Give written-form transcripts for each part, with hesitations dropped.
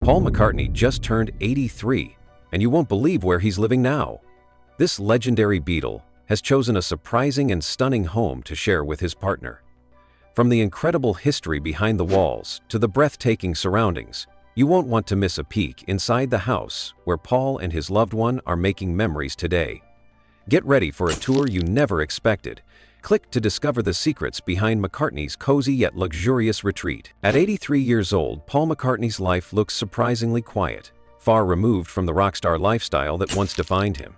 Paul McCartney just turned 83, and you won't believe where he's living now. This legendary Beatle has chosen a surprising and stunning home to share with his partner. From the incredible history behind the walls to the breathtaking surroundings, you won't want to miss a peek inside the house where Paul and his loved one are making memories today. Get ready for a tour you never expected. Click to discover the secrets behind McCartney's cozy yet luxurious retreat. At 83 years old, Paul McCartney's life looks surprisingly quiet, far removed from the rock star lifestyle that once defined him.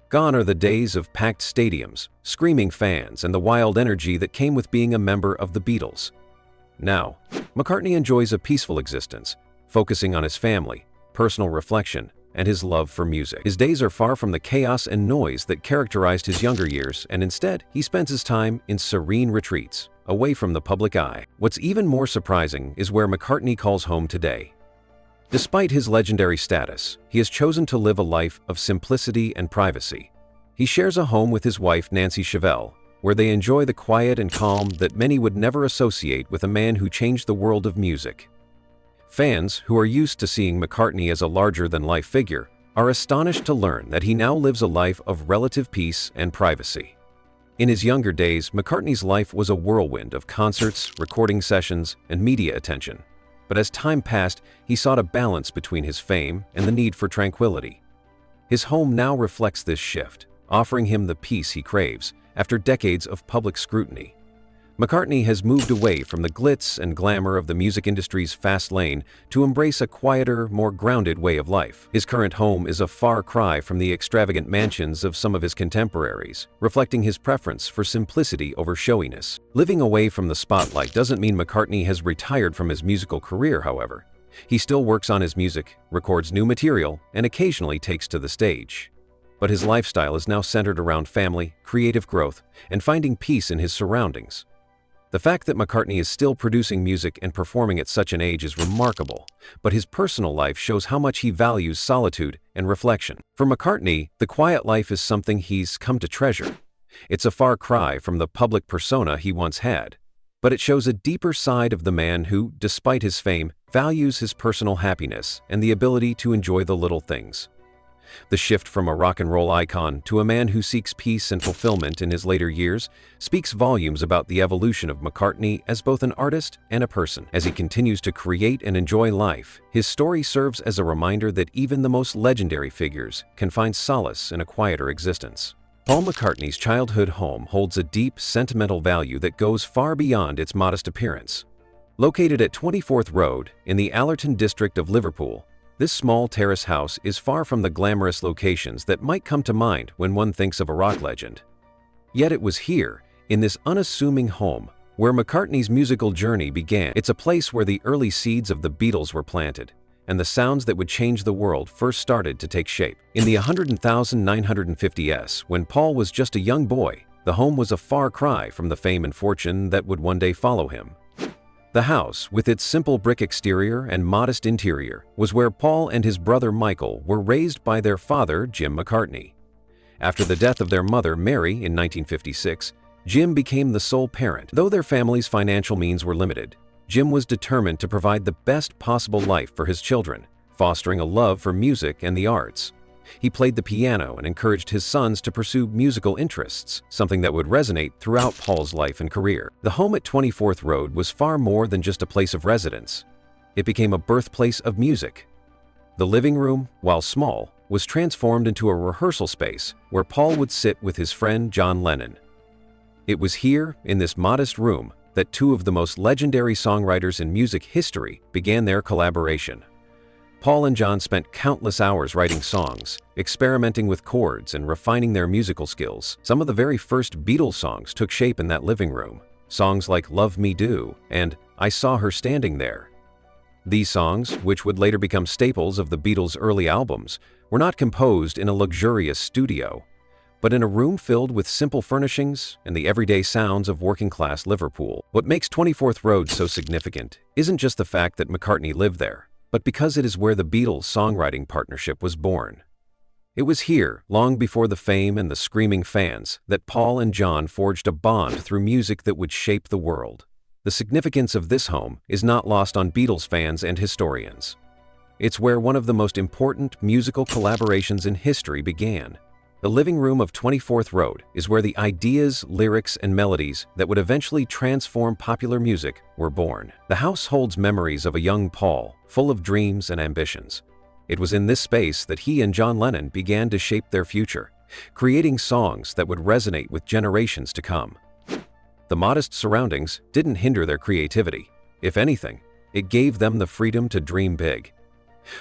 Gone are the days of packed stadiums, screaming fans, and the wild energy that came with being a member of the Beatles. Now, McCartney enjoys a peaceful existence, focusing on his family, personal reflection, and his love for music. His days are far from the chaos and noise that characterized his younger years, and instead, he spends his time in serene retreats, away from the public eye. What's even more surprising is where McCartney calls home today. Despite his legendary status, he has chosen to live a life of simplicity and privacy. He shares a home with his wife, Nancy Chevelle, where they enjoy the quiet and calm that many would never associate with a man who changed the world of music. Fans, who are used to seeing McCartney as a larger-than-life figure, are astonished to learn that he now lives a life of relative peace and privacy. In his younger days, McCartney's life was a whirlwind of concerts, recording sessions, and media attention. But as time passed, he sought a balance between his fame and the need for tranquility. His home now reflects this shift, offering him the peace he craves after decades of public scrutiny. McCartney has moved away from the glitz and glamour of the music industry's fast lane to embrace a quieter, more grounded way of life. His current home is a far cry from the extravagant mansions of some of his contemporaries, reflecting his preference for simplicity over showiness. Living away from the spotlight doesn't mean McCartney has retired from his musical career, however. He still works on his music, records new material, and occasionally takes to the stage. But his lifestyle is now centered around family, creative growth, and finding peace in his surroundings. The fact that McCartney is still producing music and performing at such an age is remarkable, but his personal life shows how much he values solitude and reflection. For McCartney, the quiet life is something he's come to treasure. It's a far cry from the public persona he once had, but it shows a deeper side of the man who, despite his fame, values his personal happiness and the ability to enjoy the little things. The shift from a rock and roll icon to a man who seeks peace and fulfillment in his later years speaks volumes about the evolution of McCartney as both an artist and a person. As he continues to create and enjoy life, his story serves as a reminder that even the most legendary figures can find solace in a quieter existence. Paul McCartney's childhood home holds a deep, sentimental value that goes far beyond its modest appearance. Located at 24th Road in the Allerton district of Liverpool, this small terrace house is far from the glamorous locations that might come to mind when one thinks of a rock legend. Yet it was here, in this unassuming home, where McCartney's musical journey began. It's a place where the early seeds of the Beatles were planted, and the sounds that would change the world first started to take shape. In the 100,950s, when Paul was just a young boy, the home was a far cry from the fame and fortune that would one day follow him. The house, with its simple brick exterior and modest interior, was where Paul and his brother Michael were raised by their father, Jim McCartney. After the death of their mother, Mary, in 1956, Jim became the sole parent. Though their family's financial means were limited, Jim was determined to provide the best possible life for his children, fostering a love for music and the arts. He played the piano and encouraged his sons to pursue musical interests, something that would resonate throughout Paul's life and career. The home at 24th Road was far more than just a place of residence. It became a birthplace of music. The living room, while small, was transformed into a rehearsal space where Paul would sit with his friend John Lennon. It was here, in this modest room, that two of the most legendary songwriters in music history began their collaboration. Paul and John spent countless hours writing songs, experimenting with chords and refining their musical skills. Some of the very first Beatles songs took shape in that living room, songs like Love Me Do and I Saw Her Standing There. These songs, which would later become staples of the Beatles' early albums, were not composed in a luxurious studio, but in a room filled with simple furnishings and the everyday sounds of working-class Liverpool. What makes 24th Road so significant isn't just the fact that McCartney lived there, but because it is where the Beatles' songwriting partnership was born. It was here, long before the fame and the screaming fans, that Paul and John forged a bond through music that would shape the world. The significance of this home is not lost on Beatles fans and historians. It's where one of the most important musical collaborations in history began. The living room of 24th Road is where the ideas, lyrics, and melodies that would eventually transform popular music were born. The house holds memories of a young Paul, full of dreams and ambitions. It was in this space that he and John Lennon began to shape their future, creating songs that would resonate with generations to come. The modest surroundings didn't hinder their creativity. If anything, it gave them the freedom to dream big.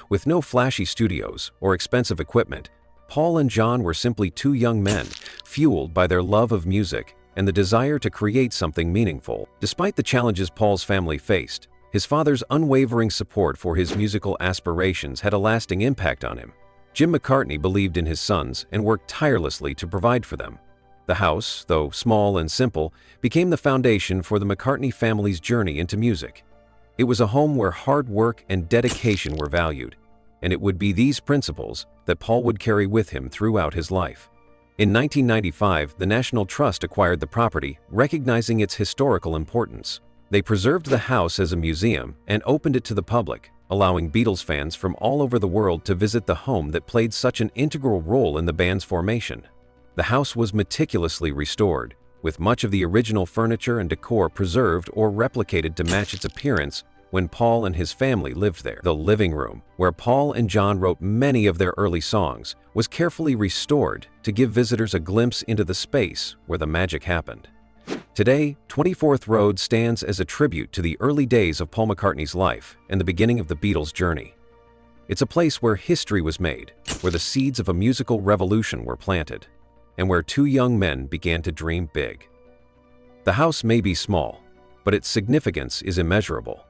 With no flashy studios or expensive equipment, Paul and John were simply two young men, fueled by their love of music and the desire to create something meaningful. Despite the challenges Paul's family faced, his father's unwavering support for his musical aspirations had a lasting impact on him. Jim McCartney believed in his sons and worked tirelessly to provide for them. The house, though small and simple, became the foundation for the McCartney family's journey into music. It was a home where hard work and dedication were valued, and it would be these principles that Paul would carry with him throughout his life. In 1995, the National Trust acquired the property, recognizing its historical importance. They preserved the house as a museum and opened it to the public, allowing Beatles fans from all over the world to visit the home that played such an integral role in the band's formation. The house was meticulously restored, with much of the original furniture and decor preserved or replicated to match its appearance when Paul and his family lived there. The living room, where Paul and John wrote many of their early songs, was carefully restored to give visitors a glimpse into the space where the magic happened. Today, 24th Road stands as a tribute to the early days of Paul McCartney's life and the beginning of the Beatles' journey. It's a place where history was made, where the seeds of a musical revolution were planted, and where two young men began to dream big. The house may be small, but its significance is immeasurable.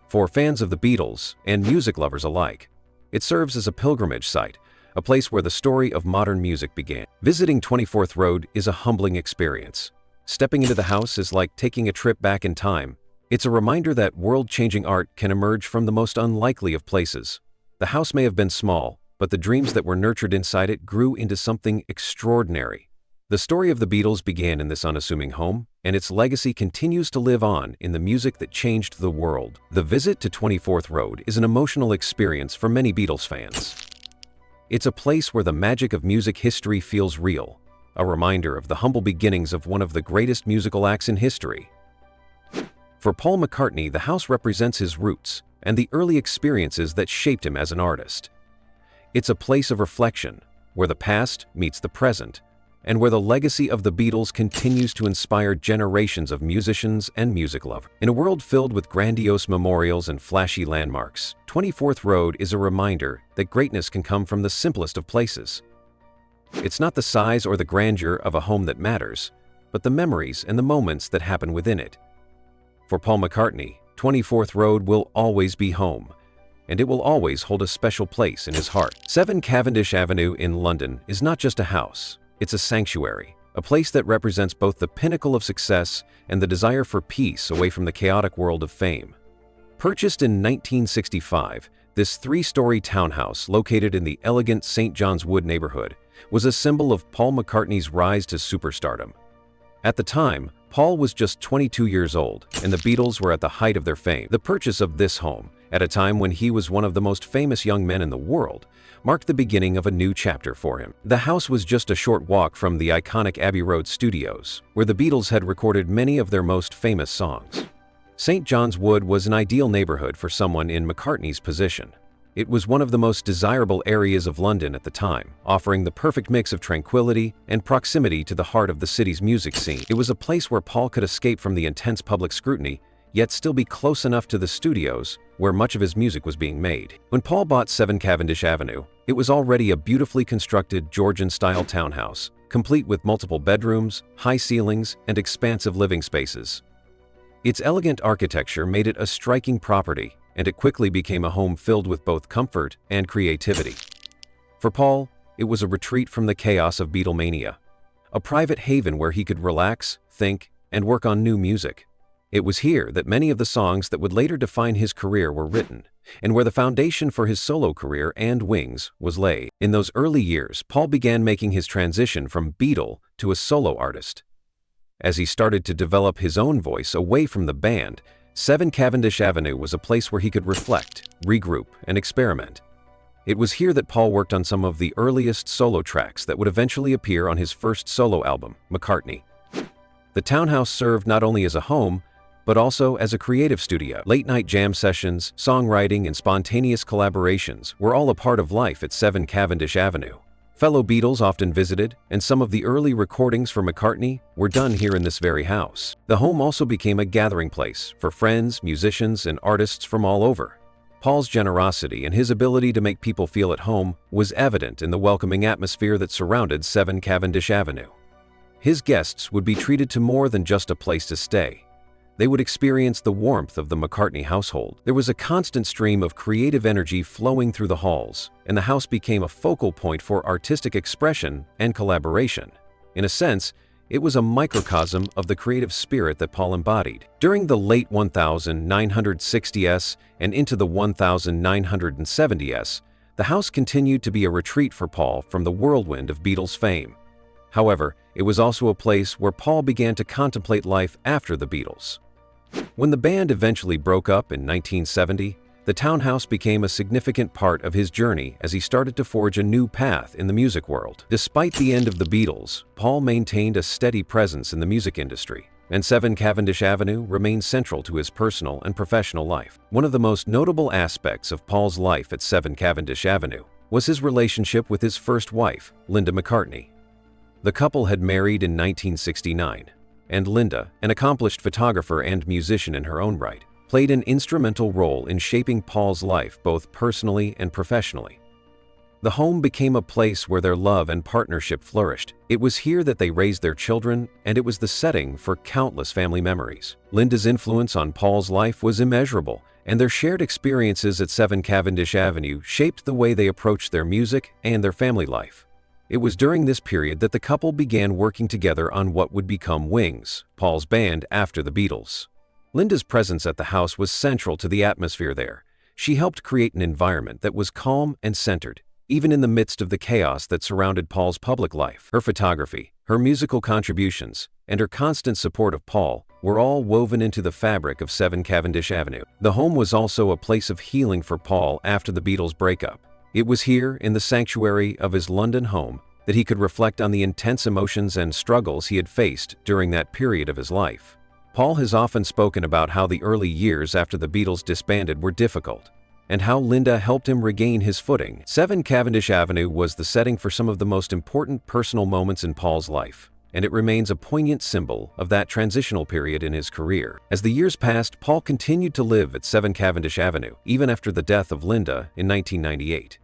For fans of the Beatles and music lovers alike, it serves as a pilgrimage site, a place where the story of modern music began. Visiting 24th Road is a humbling experience. Stepping into the house is like taking a trip back in time. It's a reminder that world-changing art can emerge from the most unlikely of places. The house may have been small, but the dreams that were nurtured inside it grew into something extraordinary. The story of the Beatles began in this unassuming home, and its legacy continues to live on in the music that changed the world. The visit to 24th Road is an emotional experience for many Beatles fans. It's a place where the magic of music history feels real, a reminder of the humble beginnings of one of the greatest musical acts in history. For Paul McCartney, the house represents his roots and the early experiences that shaped him as an artist. It's a place of reflection, where the past meets the present, and where the legacy of the Beatles continues to inspire generations of musicians and music lovers. In a world filled with grandiose memorials and flashy landmarks, 24th Road is a reminder that greatness can come from the simplest of places. It's not the size or the grandeur of a home that matters, but the memories and the moments that happen within it. For Paul McCartney, 24th Road will always be home, and it will always hold a special place in his heart. 7 Cavendish Avenue in London is not just a house. It's a sanctuary, a place that represents both the pinnacle of success and the desire for peace away from the chaotic world of fame. Purchased in 1965, this 3-story townhouse located in the elegant St. John's Wood neighborhood was a symbol of Paul McCartney's rise to superstardom. At the time, Paul was just 22 years old, and the Beatles were at the height of their fame. The purchase of this home, at a time when he was one of the most famous young men in the world, marked the beginning of a new chapter for him. The house was just a short walk from the iconic Abbey Road studios, where the Beatles had recorded many of their most famous songs. St. John's Wood was an ideal neighborhood for someone in McCartney's position. It was one of the most desirable areas of London at the time, offering the perfect mix of tranquility and proximity to the heart of the city's music scene. It was a place where Paul could escape from the intense public scrutiny, yet still be close enough to the studios where much of his music was being made. When Paul bought 7 Cavendish Avenue, it was already a beautifully constructed Georgian-style townhouse, complete with multiple bedrooms, high ceilings, and expansive living spaces. Its elegant architecture made it a striking property, and it quickly became a home filled with both comfort and creativity. For Paul, it was a retreat from the chaos of Beatlemania, a private haven where he could relax, think, and work on new music. It was here that many of the songs that would later define his career were written, and where the foundation for his solo career and Wings was laid. In those early years, Paul began making his transition from Beatle to a solo artist. As he started to develop his own voice away from the band, 7 Cavendish Avenue was a place where he could reflect, regroup, and experiment. It was here that Paul worked on some of the earliest solo tracks that would eventually appear on his first solo album, McCartney. The townhouse served not only as a home, but also as a creative studio. Late-night jam sessions, songwriting, and spontaneous collaborations were all a part of life at 7 Cavendish Avenue. Fellow Beatles often visited, and some of the early recordings for McCartney were done here in this very house. The home also became a gathering place for friends, musicians, and artists from all over. Paul's generosity and his ability to make people feel at home was evident in the welcoming atmosphere that surrounded 7 Cavendish Avenue. His guests would be treated to more than just a place to stay. They would experience the warmth of the McCartney household. There was a constant stream of creative energy flowing through the halls, and the house became a focal point for artistic expression and collaboration. In a sense, it was a microcosm of the creative spirit that Paul embodied. During the late 1960s and into the 1970s, the house continued to be a retreat for Paul from the whirlwind of Beatles fame. However, it was also a place where Paul began to contemplate life after the Beatles. When the band eventually broke up in 1970, the townhouse became a significant part of his journey as he started to forge a new path in the music world. Despite the end of the Beatles, Paul maintained a steady presence in the music industry, and 7 Cavendish Avenue remained central to his personal and professional life. One of the most notable aspects of Paul's life at 7 Cavendish Avenue was his relationship with his first wife, Linda McCartney. The couple had married in 1969, and Linda, an accomplished photographer and musician in her own right, played an instrumental role in shaping Paul's life both personally and professionally. The home became a place where their love and partnership flourished. It was here that they raised their children, and it was the setting for countless family memories. Linda's influence on Paul's life was immeasurable, and their shared experiences at 7 Cavendish Avenue shaped the way they approached their music and their family life. It was during this period that the couple began working together on what would become Wings, Paul's band after the Beatles. Linda's presence at the house was central to the atmosphere there. She helped create an environment that was calm and centered, even in the midst of the chaos that surrounded Paul's public life. Her photography, her musical contributions, and her constant support of Paul were all woven into the fabric of 7 Cavendish Avenue. The home was also a place of healing for Paul after the Beatles' breakup. It was here, in the sanctuary of his London home, that he could reflect on the intense emotions and struggles he had faced during that period of his life. Paul has often spoken about how the early years after the Beatles disbanded were difficult, and how Linda helped him regain his footing. 7 Cavendish Avenue was the setting for some of the most important personal moments in Paul's life, and it remains a poignant symbol of that transitional period in his career. As the years passed, Paul continued to live at 7 Cavendish Avenue, even after the death of Linda in 1998.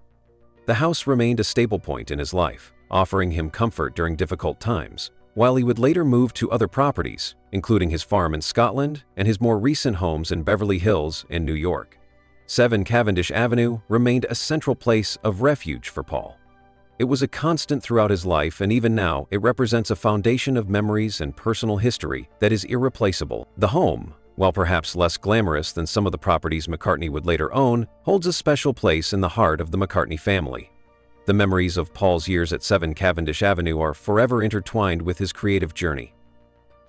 The house remained a staple point in his life, offering him comfort during difficult times, while he would later move to other properties, including his farm in Scotland and his more recent homes in Beverly Hills and New York. 7 Cavendish Avenue remained a central place of refuge for Paul. It was a constant throughout his life, and even now it represents a foundation of memories and personal history that is irreplaceable. The home, while perhaps less glamorous than some of the properties McCartney would later own, holds a special place in the heart of the McCartney family. The memories of Paul's years at 7 Cavendish Avenue are forever intertwined with his creative journey.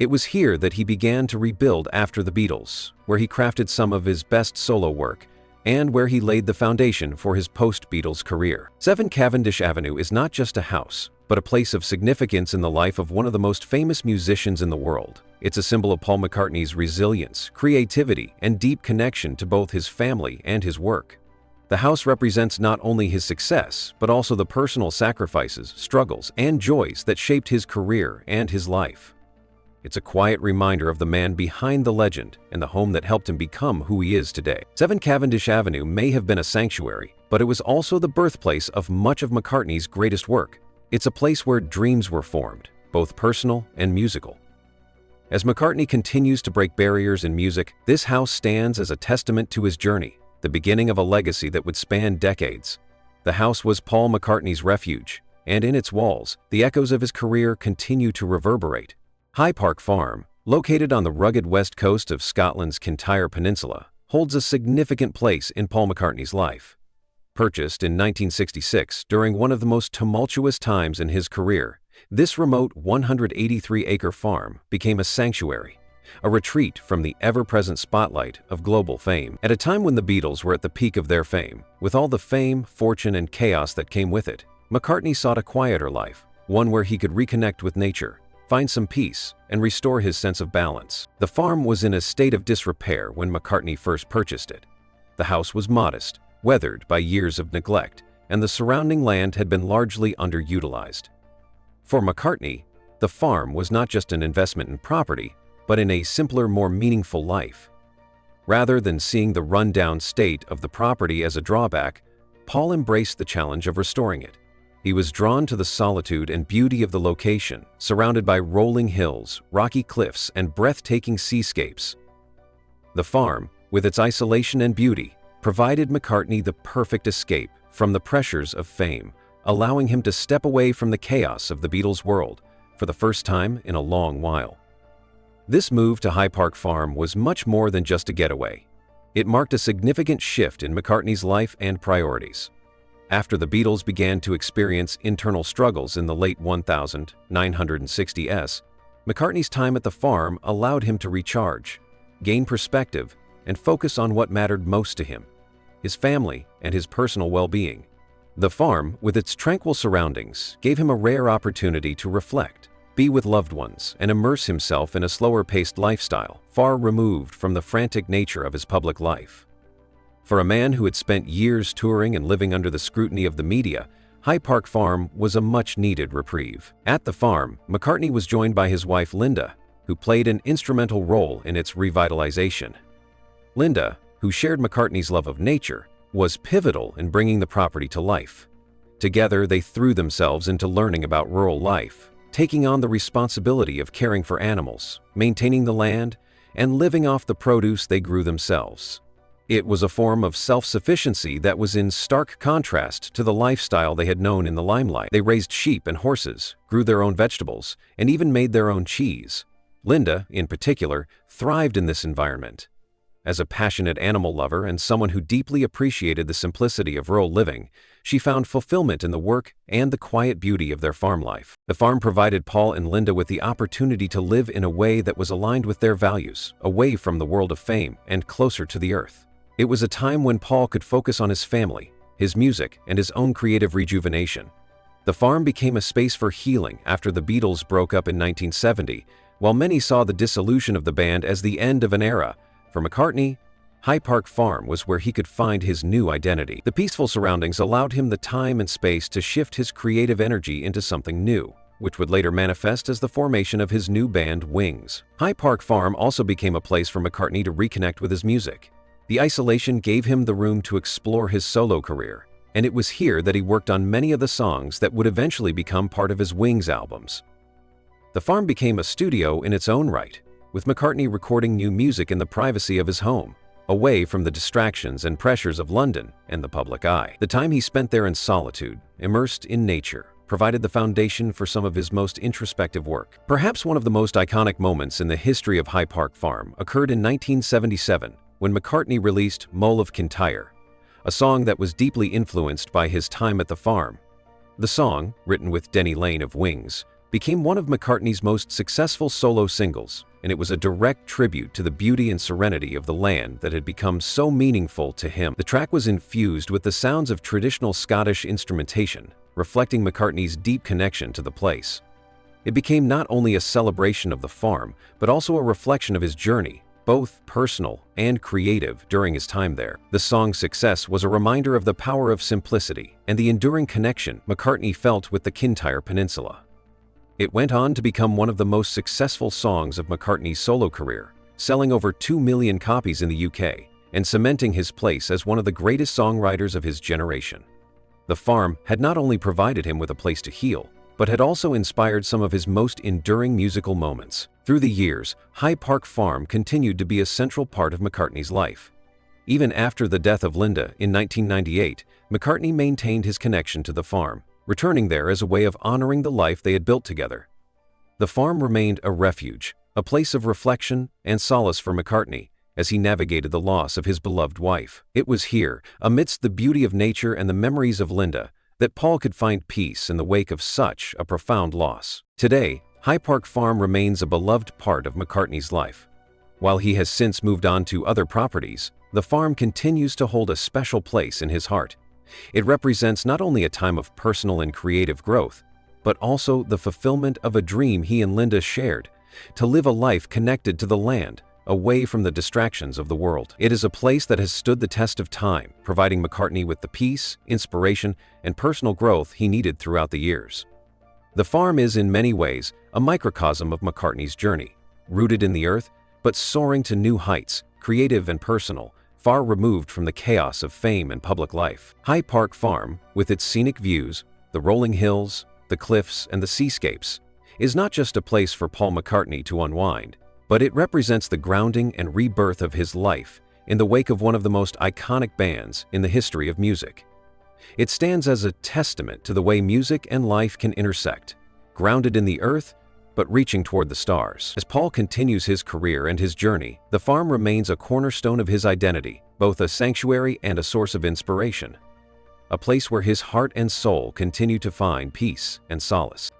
It was here that he began to rebuild after the Beatles, where he crafted some of his best solo work, and where he laid the foundation for his post-Beatles career. 7 Cavendish Avenue is not just a house, but a place of significance in the life of one of the most famous musicians in the world. It's a symbol of Paul McCartney's resilience, creativity, and deep connection to both his family and his work. The house represents not only his success, but also the personal sacrifices, struggles, and joys that shaped his career and his life. It's a quiet reminder of the man behind the legend and the home that helped him become who he is today. 7 Cavendish Avenue may have been a sanctuary, but it was also the birthplace of much of McCartney's greatest work. It's a place where dreams were formed, both personal and musical. As McCartney continues to break barriers in music, this house stands as a testament to his journey, the beginning of a legacy that would span decades. The house was Paul McCartney's refuge, and in its walls, the echoes of his career continue to reverberate. High Park Farm, located on the rugged west coast of Scotland's Kintyre Peninsula, holds a significant place in Paul McCartney's life. Purchased in 1966 during one of the most tumultuous times in his career, this remote 183-acre farm became a sanctuary, a retreat from the ever-present spotlight of global fame. At a time when the Beatles were at the peak of their fame, with all the fame, fortune, and chaos that came with it, McCartney sought a quieter life, one where he could reconnect with nature, find some peace, and restore his sense of balance. The farm was in a state of disrepair when McCartney first purchased it. The house was modest, weathered by years of neglect, and the surrounding land had been largely underutilized. For McCartney, the farm was not just an investment in property, but in a simpler, more meaningful life. Rather than seeing the run-down state of the property as a drawback, Paul embraced the challenge of restoring it. He was drawn to the solitude and beauty of the location, surrounded by rolling hills, rocky cliffs, and breathtaking seascapes. The farm, with its isolation and beauty, provided McCartney the perfect escape from the pressures of fame, allowing him to step away from the chaos of the Beatles' world for the first time in a long while. This move to High Park Farm was much more than just a getaway. It marked a significant shift in McCartney's life and priorities. After the Beatles began to experience internal struggles in the late 1960s, McCartney's time at the farm allowed him to recharge, gain perspective, and focus on what mattered most to him: his family and his personal well-being. The farm, with its tranquil surroundings, gave him a rare opportunity to reflect, be with loved ones, and immerse himself in a slower-paced lifestyle, far removed from the frantic nature of his public life. For a man who had spent years touring and living under the scrutiny of the media, High Park Farm was a much-needed reprieve. At the farm, McCartney was joined by his wife Linda, who played an instrumental role in its revitalization. Linda, who shared McCartney's love of nature, was pivotal in bringing the property to life. Together, they threw themselves into learning about rural life, taking on the responsibility of caring for animals, maintaining the land, and living off the produce they grew themselves. It was a form of self-sufficiency that was in stark contrast to the lifestyle they had known in the limelight. They raised sheep and horses, grew their own vegetables, and even made their own cheese. Linda, in particular, thrived in this environment. As a passionate animal lover and someone who deeply appreciated the simplicity of rural living, she found fulfillment in the work and the quiet beauty of their farm life. The farm provided Paul and Linda with the opportunity to live in a way that was aligned with their values, away from the world of fame and closer to the earth. It was a time when Paul could focus on his family, his music, and his own creative rejuvenation. The farm became a space for healing after the Beatles broke up in 1970, while many saw the dissolution of the band as the end of an era. For McCartney, High Park Farm was where he could find his new identity. The peaceful surroundings allowed him the time and space to shift his creative energy into something new, which would later manifest as the formation of his new band Wings. High Park Farm also became a place for McCartney to reconnect with his music. The isolation gave him the room to explore his solo career, and it was here that he worked on many of the songs that would eventually become part of his Wings albums. The farm became a studio in its own right, with McCartney recording new music in the privacy of his home, away from the distractions and pressures of London and the public eye. The time he spent there in solitude, immersed in nature, provided the foundation for some of his most introspective work. Perhaps one of the most iconic moments in the history of High Park Farm occurred in 1977, when McCartney released Mull of Kintyre, a song that was deeply influenced by his time at the farm. The song, written with Denny Laine of Wings, became one of McCartney's most successful solo singles, and it was a direct tribute to the beauty and serenity of the land that had become so meaningful to him. The track was infused with the sounds of traditional Scottish instrumentation, reflecting McCartney's deep connection to the place. It became not only a celebration of the farm, but also a reflection of his journey, both personal and creative, during his time there. The song's success was a reminder of the power of simplicity and the enduring connection McCartney felt with the Kintyre Peninsula. It went on to become one of the most successful songs of McCartney's solo career, selling over 2 million copies in the UK and cementing his place as one of the greatest songwriters of his generation. The farm had not only provided him with a place to heal, but had also inspired some of his most enduring musical moments. Through the years, High Park Farm continued to be a central part of McCartney's life. Even after the death of Linda in 1998, McCartney maintained his connection to the farm, returning there as a way of honoring the life they had built together. The farm remained a refuge, a place of reflection and solace for McCartney as he navigated the loss of his beloved wife. It was here, amidst the beauty of nature and the memories of Linda, that Paul could find peace in the wake of such a profound loss. Today, High Park Farm remains a beloved part of McCartney's life, While he has since moved on to other properties, the farm continues to hold a special place in his heart. It represents not only a time of personal and creative growth, but also the fulfillment of a dream he and Linda shared, to live a life connected to the land, away from the distractions of the world. It is a place that has stood the test of time, providing McCartney with the peace, inspiration, and personal growth he needed throughout the years. The farm is in many ways a microcosm of McCartney's journey, rooted in the earth, but soaring to new heights, creative and personal, far removed from the chaos of fame and public life. Hyde Park Farm, with its scenic views, the rolling hills, the cliffs, and the seascapes, is not just a place for Paul McCartney to unwind, but it represents the grounding and rebirth of his life in the wake of one of the most iconic bands in the history of music. It stands as a testament to the way music and life can intersect, grounded in the earth, but reaching toward the stars. As Paul continues his career and his journey, the farm remains a cornerstone of his identity, both a sanctuary and a source of inspiration, a place where his heart and soul continue to find peace and solace.